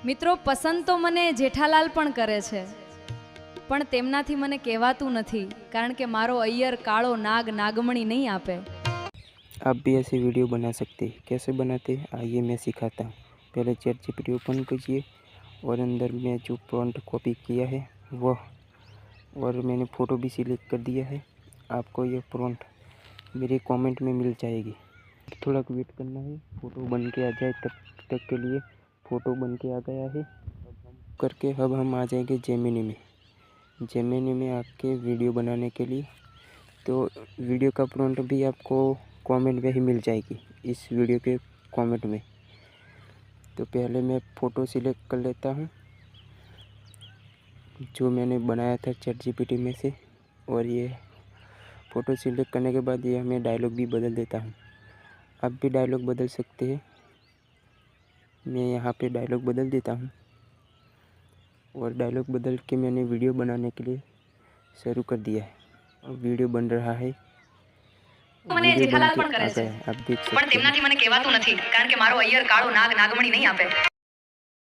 મિત્રો પસંદ તો મને જેઠાલાલ પણ કરે છે, પણ તેમનાથી મને કહેવાતું નથી, કારણ કે મારો અય્યર કાળો નાગ નાગમણી नहीं આપે। आप भी ऐसे वीडियो बना सकते हैं। कैसे बनाते हैं आइए मैं सिखाता हूँ। पहले चैट जीपीटी ओपन कीजिए और अंदर में जो प्रॉम्प्ट कॉपी किया है वह, और मैंने फ़ोटो भी सिलेक्ट कर दिया है। आपको यह प्रॉम्प्ट मेरे कमेंट में मिल जाएगी। थोड़ा वेट करना है, फ़ोटो बन के आ जाए तब तक के लिए। फ़ोटो बन के आ गया है करके अब हम आ जाएंगे जेमिनी में। जेमिनी में आके वीडियो बनाने के लिए, तो वीडियो का प्रॉम्प्ट भी आपको कमेंट में ही मिल जाएगी, इस वीडियो के कमेंट में। तो पहले मैं फ़ोटो सिलेक्ट कर लेता हूँ जो मैंने बनाया था चैट जीपीटी में से, और ये फ़ोटो सिलेक्ट करने के बाद ये मैं डायलॉग भी बदल देता हूँ। आप भी डायलॉग बदल सकते हैं। मैं यहाँ पे डायलॉग बदल देता हूँ, और डायलॉग बदल के मैंने वीडियो बनाने के लिए शुरू कर दिया है। और वीडियो बन रहा है, મને वीडियो बन જેઠાલાલ के પણ કરે आ છે, गया है, आप देख પણ सकते हैं। તેમનાથી મને કહેવાતું નથી, કારણ કે મારો અય્યર કાળો નાગ નાગમણી નહીં આપે।